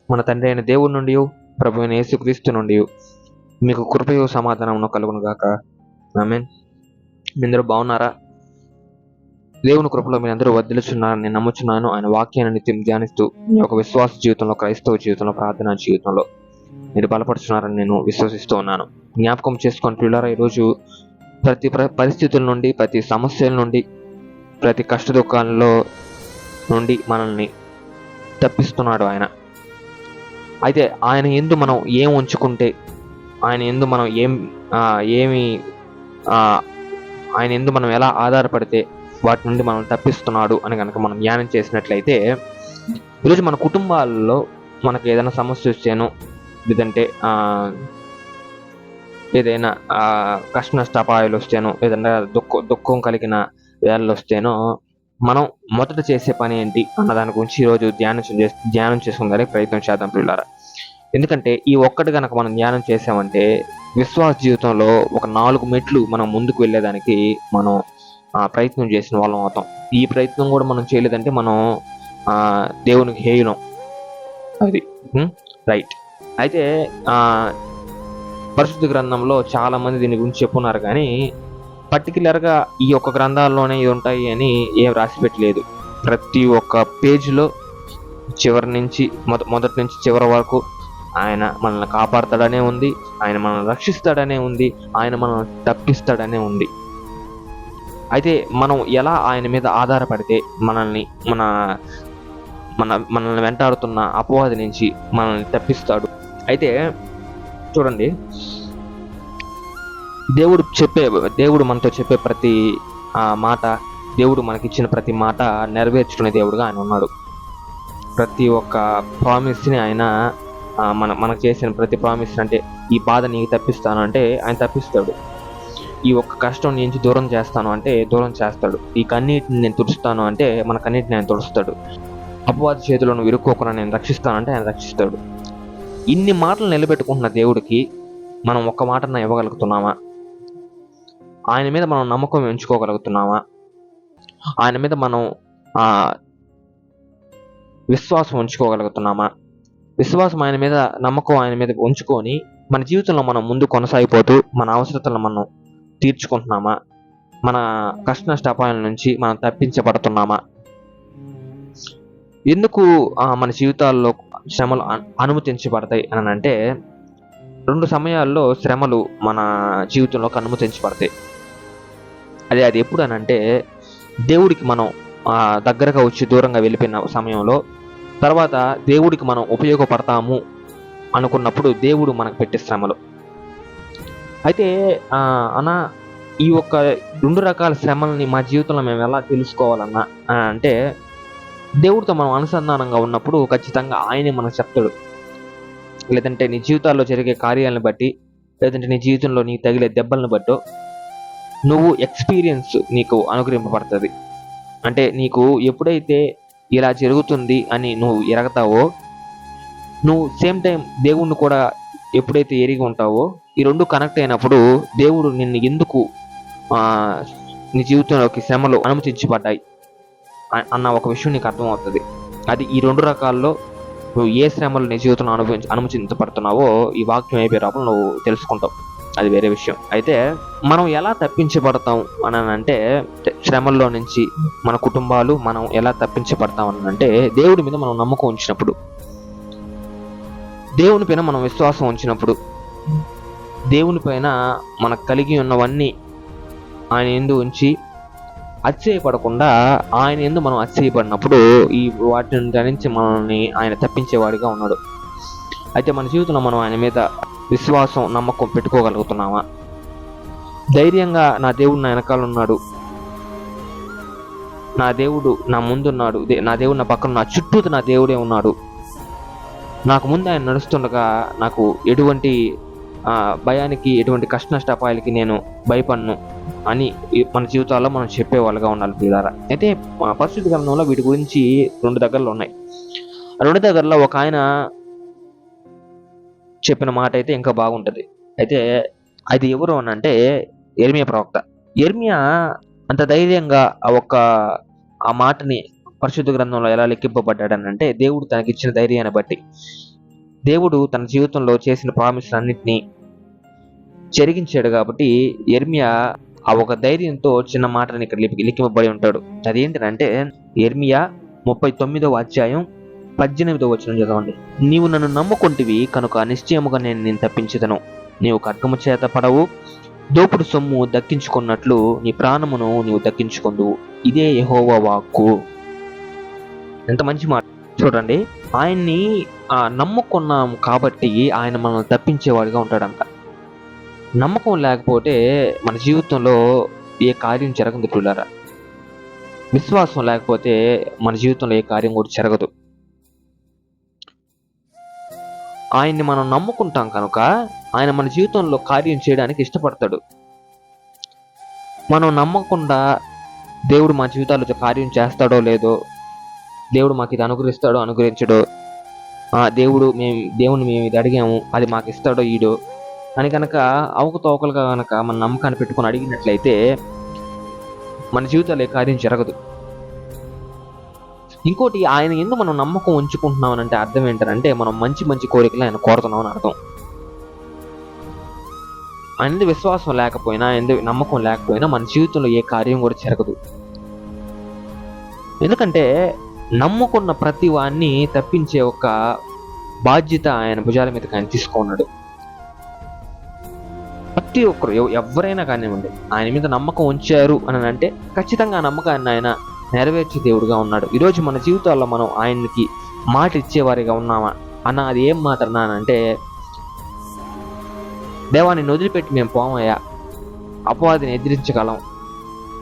మన తండ్రి అయిన దేవుడి నుండి, ప్రభు అయిన యేసుక్రీస్తు నుండి మీకు కృపయు సమాధానమును కలుగును గాక. ఆమేన్. మీరందరూ బాగున్నారా? దేవుని కృపలో మీరందరూ వర్ధిల్లుచున్నారని నేను నమ్ముచున్నాను. ఆయన వాక్యాన్ని నిత్యం ధ్యానిస్తూ మీ యొక్క విశ్వాస జీవితంలో, క్రైస్తవ జీవితంలో, ప్రార్థనా జీవితంలో మీరు బలపడుతున్నారని నేను విశ్వసిస్తూ ఉన్నాను. జ్ఞాపకం చేసుకొని ప్రియులారా, ఈరోజు ప్రతి పరిస్థితుల నుండి, ప్రతి సమస్యల నుండి, ప్రతి కష్ట దుఃఖాల్లో నుండి మనల్ని తప్పిస్తున్నాడు ఆయన. అయితే ఆయన యందు మనం ఏం ఉంచుకుంటే, ఆయన యందు మనం ఆయన యందు మనం ఎలా ఆధారపడితే వాటి నుండి మనం తప్పిస్తున్నాడు అని కనుక మనం ధ్యానం చేసినట్లయితే, ఈరోజు మన కుటుంబాల్లో మనకు ఏదైనా సమస్య వచ్చాను, లేదంటే ఏదైనా కష్ట నష్టాపాయాలు వస్తేనో, ఏదైనా దుఃఖం కలిగిన వేళలు వస్తేనో, మనం మొదట చేసే పని ఏంటి అన్న దాని గురించి ఈరోజు ధ్యానం చేసుకుందానికి ప్రయత్నం చేద్దాం ప్రియులారా. ఎందుకంటే ఈ ఒక్కటి కనుక మనం ధ్యానం చేసామంటే విశ్వాస జీవితంలో ఒక 4 మెట్లు మనం ముందుకు వెళ్ళేదానికి మనం ప్రయత్నం చేసిన వాళ్ళం అవుతాం. ఈ ప్రయత్నం కూడా మనం చేయలేదంటే మనం దేవునికి హేయులం. అది రైట్. అయితే పరిశుద్ధ గ్రంథంలో చాలా మంది దీని గురించి చెప్పున్నారు, కానీ పర్టికులర్గా ఈ ఒక్క గ్రంథాల్లోనే ఇది ఉంటాయి అని ఏం రాసి పెట్టలేదు. ప్రతి ఒక్క పేజీలో చివరి నుంచి మొదటి నుంచి చివరి వరకు ఆయన మనల్ని కాపాడతాడనే ఉంది, ఆయన మనల్ని రక్షిస్తాడనే ఉంది, ఆయన మనల్ని తప్పిస్తాడనే ఉంది. అయితే మనం ఎలా ఆయన మీద ఆధారపడితే మనల్ని వెంటాడుతున్న అపవాది నుంచి మనల్ని తప్పిస్తాడు. అయితే చూడండి, దేవుడు మనతో చెప్పే ప్రతి మాట, దేవుడు మనకిచ్చిన ప్రతి మాట నెరవేర్చుకునే దేవుడుగా ఆయన ఉన్నాడు. ప్రతి ఒక్క ప్రామిస్ని ఆయన మనకు చేసిన ప్రతి ప్రామిస్, అంటే ఈ బాధ నీకు తప్పిస్తాను అంటే ఆయన తప్పిస్తాడు. ఈ ఒక్క కష్టం నుంచి దూరం చేస్తాను అంటే దూరం చేస్తాడు. ఈ కన్నీటిని నేను తుడుస్తాను అంటే మన కన్నీటిని ఆయన తుడుస్తాడు. అపవాది చేతులను విరుక్కోకుండా నేను రక్షిస్తాను అంటే ఆయన రక్షిస్తాడు. ఇన్ని మాటలు నిలబెట్టుకుంటున్న దేవుడికి మనం ఒక్క మాటన ఇవ్వగలుగుతున్నామా? ఆయన మీద మనం నమ్మకం ఉంచుకోగలుగుతున్నామా? ఆయన మీద మనం విశ్వాసం ఉంచుకోగలుగుతున్నామా? విశ్వాసం ఆయన మీద, నమ్మకం ఆయన మీద ఉంచుకొని మన జీవితంలో మనం ముందు కొనసాగిపోతూ మన అవసరతలను మనం తీర్చుకుంటున్నామా? మన కష్ట నష్టాపాయాల నుంచి మనం తప్పించబడుతున్నామా? ఎందుకు మన జీవితాల్లో శ్రమలు అనుమతించబడతాయి అని అంటే, 2 సమయాల్లో శ్రమలు మన జీవితంలోకి అనుమతించబడతాయి. అది ఎప్పుడు అని అంటే, దేవుడికి మనం దగ్గరగా వచ్చి దూరంగా వెళ్ళిపోయిన సమయంలో, తర్వాత దేవుడికి మనం ఉపయోగపడతాము అనుకున్నప్పుడు దేవుడు మనకు పెట్టే శ్రమలు. అయితే ఈ ఒక్క 2 రకాల శ్రమలని మా జీవితంలో మేము ఎలా తెలుసుకోవాలన్నా అంటే, దేవుడితో మనం అనుసంధానంగా ఉన్నప్పుడు ఖచ్చితంగా ఆయనే మనకు చెప్తాడు. లేదంటే నీ జీవితాల్లో జరిగే కార్యాలను బట్టి, లేదంటే నీ జీవితంలో నీకు తగిలే దెబ్బలను బట్టో నువ్వు ఎక్స్పీరియన్స్ నీకు అనుగ్రహింపబడుతుంది. అంటే నీకు ఎప్పుడైతే ఇలా జరుగుతుంది అని నువ్వు ఎరగతావో, నువ్వు సేమ్ టైం దేవుణ్ణి కూడా ఎప్పుడైతే ఎరిగి ఉంటావో, ఈ 2 కనెక్ట్ అయినప్పుడు దేవుడు నిన్ను ఎందుకు నీ జీవితంలోకి శ్రమలు అనుమతించబడ్డాయి అన్న ఒక విషయం నీకు అర్థమవుతుంది. అది ఈ 2 రకాల్లో నువ్వు ఏ శ్రమలు నీ జీవితంలో అనుమతించబడుతున్నావో ఈ వాక్యం అయిపోయేటప్పుడు నువ్వు తెలుసుకుంటావు. అది వేరే విషయం. అయితే మనం ఎలా తప్పించబడతాం అని అంటే, శ్రమల్లో నుంచి మన కుటుంబాలు మనం ఎలా తప్పించబడతాం అని అంటే, దేవుడి మీద మనం నమ్మకం ఉంచినప్పుడు, దేవుని పైన మనం విశ్వాసం ఉంచినప్పుడు, దేవుని పైన మనకు కలిగి ఉన్నవన్నీ ఆయన యందు ఉంచి అతిశయపడకుండా ఆయన యందు మనం అతిశయపడినప్పుడు ఈ వాటి నుంచి మనల్ని ఆయన తప్పించేవాడిగా ఉన్నాడు. అయితే మన జీవితంలో మనం ఆయన మీద విశ్వాసం, నమ్మకం పెట్టుకోగలుగుతున్నామా? ధైర్యంగా నా దేవుడు నా వెనకాల ఉన్నాడు, నా దేవుడు నా ముందున్నాడు, నా దేవుడు నా పక్కన, నా చుట్టూ నా దేవుడే ఉన్నాడు, నాకు ముందు ఆయన నడుస్తుండగా నాకు ఎటువంటి భయానికి, ఎటువంటి కష్ట నష్టాపాయాలకి నేను భయపడను అని మన జీవితాల్లో మనం చెప్పేవాళ్ళుగా ఉండాలి ప్రియులారా. అయితే పరిశుద్ధ గ్రంథంలో వీటి గురించి 2 దగ్గరలో ఉన్నాయి. 2 దగ్గరలో ఒక ఆయన చెప్పిన మాట అయితే ఇంకా బాగుంటది. అయితే అది ఎవరు అని అంటే యిర్మీయా ప్రవక్త. యిర్మీయా అంత ధైర్యంగా ఆ మాటని పరిశుద్ధ గ్రంథంలో ఎలా లెక్కింపబడ్డాడని అంటే, దేవుడు తనకిచ్చిన ధైర్యాన్ని బట్టి. దేవుడు తన జీవితంలో చేసిన ప్రామిస్ అన్నిటినీ జరిగించాడు కాబట్టి యెర్మియా ఆ ఒక ధైర్యంతో చిన్న మాటని ఇక్కడ లిఖింపబడి ఉంటాడు. అదేంటంటే యెర్మియా 39వ అధ్యాయం 18వ వచనం చదవండి. నీవు నన్ను నమ్ముకొంటివి కనుక నిశ్చయముగా నేను నిన్ను తప్పించెదను. నీవు ఖడ్గము చేత పడవు, దోపుడు సొమ్ము దక్కించుకున్నట్లు నీ ప్రాణమును నీవు దక్కించుకొందువు. ఇదే యెహోవా వాక్కు. ఎంత మంచి మాట చూడండి. ఆయన్ని నమ్ముకున్నాం కాబట్టి ఆయన మనల్ని తప్పించేవాడిగా ఉంటాడంట. నమ్మకం లేకపోతే మన జీవితంలో ఏ కార్యం జరగదు పిల్లరా. విశ్వాసం లేకపోతే మన జీవితంలో ఏ కార్యం కూడా జరగదు. ఆయన్ని మనం నమ్ముకుంటాం కనుక ఆయన మన జీవితంలో కార్యం చేయడానికి ఇష్టపడతాడు. మనం నమ్మకుండా దేవుడు మా జీవితాల్లో కార్యం చేస్తాడో లేదో, దేవుడు మాకు ఇది అనుగ్రహిస్తాడో అనుగ్రహించడో, దేవుడిని మేము ఇది అడిగాము అది మాకు ఇస్తాడో ఈడో అని కనుక అవకతవకలుగా కనుక మన నమ్మకాన్ని పెట్టుకొని అడిగినట్లయితే మన జీవితాల్లో ఏ కార్యం జరగదు. ఇంకోటి, ఆయన ఎందుకు మనం నమ్మకం ఉంచుకుంటున్నాం అంటే అర్థం ఏంటంటే మనం మంచి మంచి కోరికలు ఆయన కోరుతున్నాం అని అర్థం. ఆయన విశ్వాసం లేకపోయినా, నమ్మకం లేకపోయినా మన జీవితంలో ఏ కార్యం కూడా జరగదు. ఎందుకంటే నమ్ముకున్న ప్రతి వాడిని తప్పించే ఒక బాధ్యత ఆయన భుజాల మీదకి ఆయన తీసుకున్నాడు. ప్రతి ఒక్కరు ఎవరైనా కానివ్వండి ఆయన మీద నమ్మకం ఉంచారు అని అంటే ఖచ్చితంగా ఆ నమ్మకాన్ని ఆయన నెరవేర్చే దేవుడుగా ఉన్నాడు. ఈరోజు మన జీవితాల్లో మనం ఆయనకి మాట ఇచ్చేవారిగా ఉన్నామా అన్న అది ఏం మాట అన్నానంటే, దేవా నిన్ను వదిలిపెట్టి మేము పోమయ్యా, అపవాదిని ఎదిరించగలం,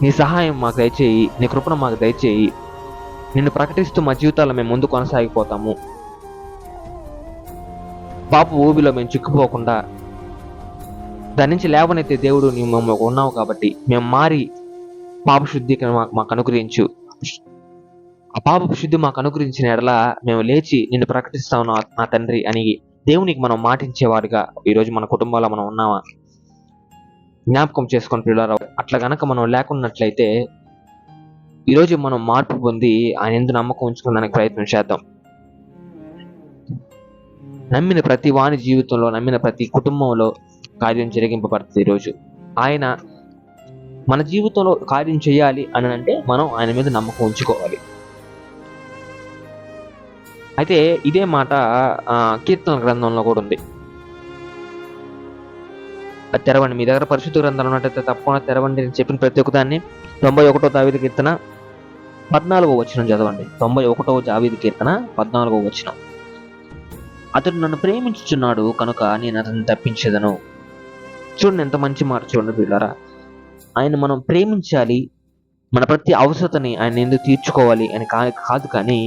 నీ సహాయం మాకు దయచేయి, నీ కృపను మాకు దయచేయి, నిన్ను ప్రకటిస్తూ మా జీవితాల్లో మేము ముందు కొనసాగిపోతాము, పాప ఊబిలో మేము చిక్కుపోకుండా దాని నుంచి లేవనైతే దేవుడు నీవు మమ్మల్ని ఉన్నావు కాబట్టి మేము మారి పాప శుద్ధికి మాకు అనుగ్రహించు, ఆ పాప శుద్ధి మాకు అనుగ్రహించిన ఎడలా మేము లేచి నిన్ను ప్రకటిస్తాము నా తండ్రి అని దేవునికి మనం మాటించేవారిగా ఈరోజు మన కుటుంబాల్లో మనం ఉన్నామా జ్ఞాపకం చేసుకొని పిల్లలు. అట్లా గనక మనం లేకున్నట్లయితే ఈరోజు మనం మార్పు పొంది ఆయన ఎందుకు నమ్మకం ఉంచుకోవడానికి ప్రయత్నం చేద్దాం. నమ్మిన ప్రతి వాని జీవితంలో, నమ్మిన ప్రతి కుటుంబంలో కార్యం జరిగింపబడుతుంది. ఈరోజు ఆయన మన జీవితంలో కార్యం చేయాలి అని అంటే మనం ఆయన మీద నమ్మకం ఉంచుకోవాలి. అయితే ఇదే మాట కీర్తన గ్రంథంలో కూడా ఉంది. అది తెరవండి, మీ దగ్గర పరిశుద్ధ గ్రంథాలు ఉన్నట్టయితే తప్పకుండా తెరవండి. నేను చెప్పిన ప్రతి ఒక్కదాన్ని 91వ దావీదు కీర్తన 14వ వచనం చదవండి. 91వ దావీదు కీర్తన 14వ వచనం. అతడు నన్ను ప్రేమించుచున్నాడు కనుక నేను అతన్ని తప్పించేదను. చూడండి ఎంత మంచి మాట చూడండి పిల్లరా. ఆయన మనం ప్రేమించాలి, మన ప్రతి అవసరతని ఆయన ఎందుకు తీర్చుకోవాలి అని కాదు, కానీ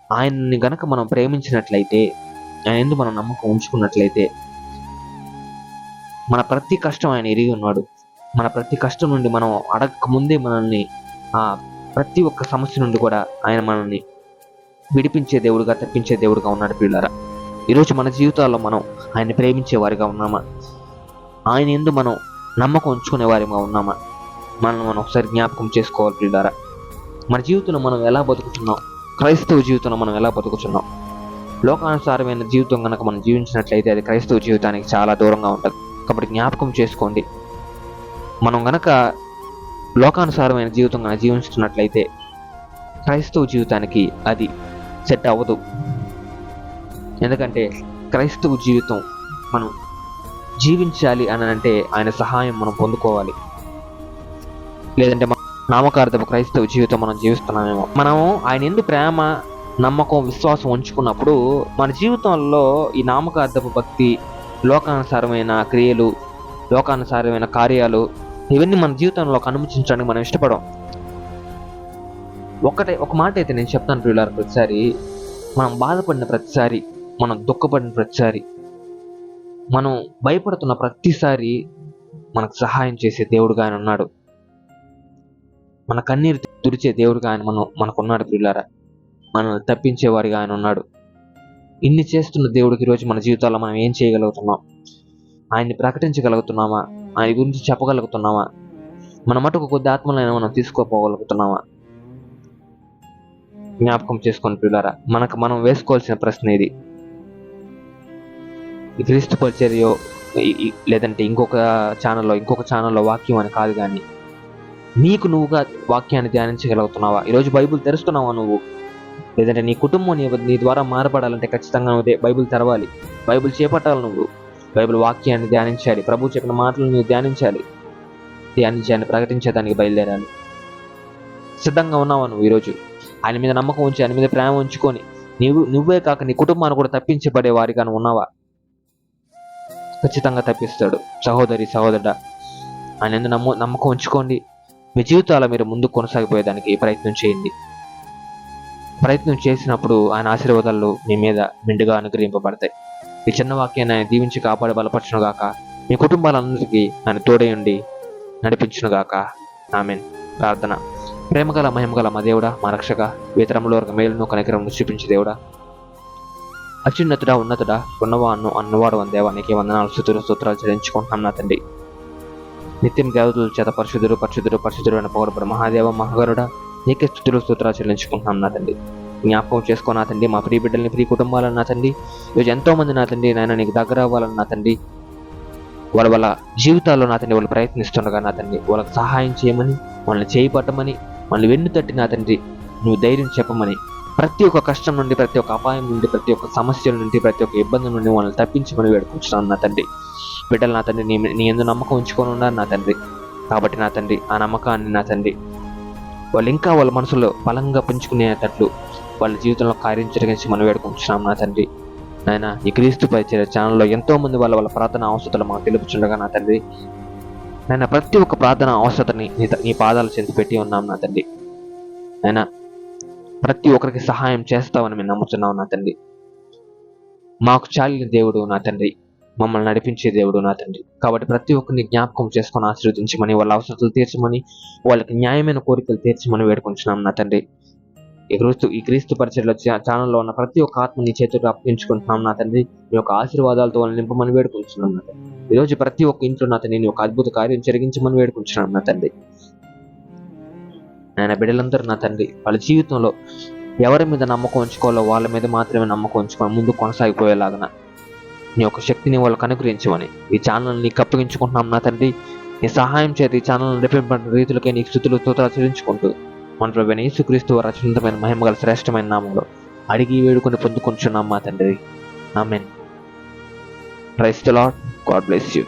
ఆయన్ని గనక మనం ప్రేమించినట్లయితే, ఆయన ఎందుకు మనం నమ్మకం ఉంచుకున్నట్లయితే మన ప్రతి కష్టం ఆయన ఎరిగి ఉన్నాడు. మన ప్రతి కష్టం నుండి మనం అడగక ముందే మనల్ని ప్రతి ఒక్క సమస్య నుండి కూడా ఆయన మనల్ని విడిపించే దేవుడుగా, తప్పించే దేవుడుగా ఉన్నాడు పిల్లరా. ఈరోజు మన జీవితాల్లో మనం ఆయన్ని ప్రేమించే వారిగా ఉన్నామా, ఆయన ఎందు మనం నమ్మకం ఉంచుకునే వారిగా ఉన్నామా, మనం ఒకసారి జ్ఞాపకం చేసుకోవాలి పిల్లరా. మన జీవితంలో మనం ఎలా బతుకుతున్నాం, క్రైస్తవ జీవితంలో మనం ఎలా బతుకుతున్నాం. లోకానుసారమైన జీవితం కనుక మనం జీవించినట్లయితే అది క్రైస్తవ జీవితానికి చాలా దూరంగా ఉంటుంది. కాబట్టి జ్ఞాపకం చేసుకోండి, మనం గనక లోకానుసారమైన జీవితం కనుక జీవించుతున్నట్లయితే క్రైస్తవ జీవితానికి అది సెట్ అవ్వదు. ఎందుకంటే క్రైస్తవ జీవితం మనం జీవించాలి అని అంటే ఆయన సహాయం మనం పొందుకోవాలి. లేదంటే నామకార్థపు క్రైస్తవ జీవితం మనం జీవిస్తున్నామేమో. మనం ఆయన ఎందుకు ప్రేమ, నమ్మకం, విశ్వాసం ఉంచుకున్నప్పుడు మన జీవితంలో ఈ నామకార్థపు భక్తి, లోకానుసారమైన క్రియలు, లోకానుసారమైన కార్యాలు ఇవన్నీ మన జీవితంలో అనుమతించడానికి మనం ఇష్టపడం. ఒక మాట అయితే నేను చెప్తాను పిల్లలు, ప్రతిసారి మనం బాధపడిన ప్రతిసారి, మనం దుఃఖపడిన ప్రతిసారి, మనం భయపడుతున్న ప్రతిసారి మనకు సహాయం చేసే దేవుడుగా ఆయన ఉన్నాడు. మన కన్నీరు తుడిచే దేవుడుగా ఆయన మనకున్నాడు పిల్లారా. మనల్ని తప్పించేవాడిగా ఆయన ఉన్నాడు. ఇన్ని చేస్తున్న దేవుడికి ఈరోజు మన జీవితాల్లో మనం ఏం చేయగలుగుతున్నాం? ఆయన్ని ప్రకటించగలుగుతున్నామా? ఆయన గురించి చెప్పగలుగుతున్నామా? మన మటుకు కొద్ది ఆత్మలైనా మనం తీసుకోపోగలుగుతున్నామా? జ్ఞాపకం చేసుకొని పిల్లారా, మనకు మనం వేసుకోవాల్సిన ప్రశ్న ఇది. ఈ క్రీస్తు పరిచర్యో లేదంటే ఇంకొక ఛానల్లో వాక్యం అని కాదు, కానీ నీకు నువ్వుగా వాక్యాన్ని ధ్యానించగలుగుతున్నావా? ఈరోజు బైబిల్ తెరుస్తున్నావా నువ్వు? లేదంటే నీ కుటుంబం నీ ద్వారా మారపడాలంటే ఖచ్చితంగా నువ్వు బైబిల్ తెరవాలి, బైబిల్ చేపట్టాలి, నువ్వు బైబిల్ వాక్యాన్ని ధ్యానించాలి, ప్రభు చెప్పిన మాటలు నువ్వు ధ్యానించాలి, ప్రకటించేదానికి బయలుదేరాలి. సిద్ధంగా ఉన్నావా నువ్వు? ఈరోజు ఆయన మీద నమ్మకం ఉంచి, ఆయన మీద ప్రేమ ఉంచుకొని నువ్వే కాక నీ కుటుంబాన్ని కూడా తప్పించబడే వారిగా ఉన్నావా? ఖచ్చితంగా తప్పిస్తాడు. సహోదరి సహోదరుడా, ఆయన మీద నమ్మకం ఉంచుకోండి. మీ జీవితాల మీరు ముందుకు కొనసాగిపోయేదానికి ప్రయత్నం చేయండి. ప్రయత్నం చేసినప్పుడు ఆయన ఆశీర్వాదాలు మీ మీద మెండుగా అనుగ్రహింపబడతాయి. ఈ చిన్న వాక్యాన్ని ఆయన దీవించి కాపాడి బలపరచును గాక. మీ కుటుంబాలందరికీ ఆయన తోడయుండి నడిపించును గాక. ఆమేన్. ప్రార్థన. ప్రేమగల మహిమగల మా దేవుడా, మా రక్షక, వేతరములో ఒక మేలును కనికరమును చూపించే దేవుడా, అత్యున్నతుడా, ఉన్నతుడా, అన్నవాడు దేవా, నీకే వందనాలు, స్తుతులు చెల్లించుకుంటున్నాం నా తండ్రి. నిత్యం దేవతల చేత పరిశుద్ధుడు అని పొగడబడు మహాదేవ మహాగరుడా, నీకే స్తుతులు చెల్లించుకుంటున్నాం నా తండ్రి. జ్ఞాపకం చేసుకో నా తండ్రి, మా ప్రియ బిడ్డల్ని, ప్రియ కుటుంబాలను నా తండ్రి. ఈరోజు ఎంతో మంది నా తండ్రి నాయన నీకు దగ్గర అవ్వాలని నా తండ్రి, వాళ్ళ జీవితాల్లో నా తండ్రి వాళ్ళు ప్రయత్నిస్తుండగా నా తండ్రి వాళ్ళకి సహాయం చేయమని, వాళ్ళని చేయిపట్టమని, వాళ్ళని వెన్ను తట్టి నా తండ్రి నువ్వు ధైర్యం చెప్పమని, ప్రతి ఒక్క కష్టం నుండి, ప్రతి ఒక్క అపాయం నుండి, ప్రతి ఒక్క సమస్యల నుండి, ప్రతి ఒక్క ఇబ్బంది నుండి వాళ్ళని తప్పించమని వేడుకుంటున్నాను నా తండ్రి. బిడ్డలు నా తండ్రి నీ ఎందుకు నమ్మకం ఉంచుకొని ఉన్నారు నా తండ్రి. కాబట్టి నా తండ్రి ఆ నమ్మకాన్ని నా తండ్రి వాళ్ళు ఇంకా వాళ్ళ మనసులో బలంగా పెంచుకునేటట్లు వాళ్ళ జీవితంలో కార్యం జరిగించి మనం వేడుకుంటున్నాం నా తండ్రి. నాయన ఈ క్రీస్తు పరిచర్య ఛానల్లో ఎంతో మంది వాళ్ళ ప్రార్థన అవసరతలు మాకు తెలుపుచుండగా నా తండ్రి, నాయన ప్రతి ఒక్క ప్రార్థన అవసరతని నీ పాదాలు చెంది పెట్టి ఉన్నాం నా తండ్రి. నాయన ప్రతి ఒక్కరికి సహాయం చేస్తామని మేము నమ్ముతున్నాం నా తండ్రి. మాకు చాలిన దేవుడు నా తండ్రి, మమ్మల్ని నడిపించే దేవుడు నా తండ్రి. కాబట్టి ప్రతి ఒక్కరిని జ్ఞాపకం చేసుకొని ఆశీర్వదించమని, వాళ్ళ అవసరాలు తీర్చమని, వాళ్ళకి న్యాయమైన కోరికలు తీర్చమని వేడుకుంటున్నాం నా తండ్రి. ఈ క్రీస్తు పరిచర్యలో ఛానల్లో ఉన్న ప్రతి ఒక్క ఆత్మ నీ చేతులకు అప్పగించుకుంటున్నాం నా తండ్రి. మీ యొక్క ఆశీర్వాదాలతో వాళ్ళని నింపమని వేడుకుంటున్నాం నా తండ్రి. ఈరోజు ప్రతి ఒక్క ఇంట్లో నా తండ్రి నీ యొక్క అద్భుత కార్యం జరిగించమని వేడుకుంటున్నాం నా తండ్రి. ఆయన బిడ్డలందరూ నా తండ్రి వాళ్ళ జీవితంలో ఎవరి మీద నమ్మకం ఉంచుకోవాలో వాళ్ళ మీద మాత్రమే నమ్మకం ఉంచుకొని ముందు కొనసాగిపోయేలాగా నీ యొక్క శక్తిని వాళ్ళకు అనుగ్రహించమని ఈ ఛానల్ నీకు అప్పగించుకుంటున్నాం నా తండ్రి. నీ సహాయం చేత ఈ ఛానల్ రిపేర్ రీతులకే నీకు స్తుతులు స్తోత్రాలు చెల్లించుకుంటూ మన ప్రభువైన యేసుక్రీస్తు వారి అత్యున్నతమైన మహిమగల శ్రేష్టమైన నామంలో అడిగి వేడుకొని పొందుకుంటున్నాం మా తండ్రి. Amen. Praise the lord. God bless you.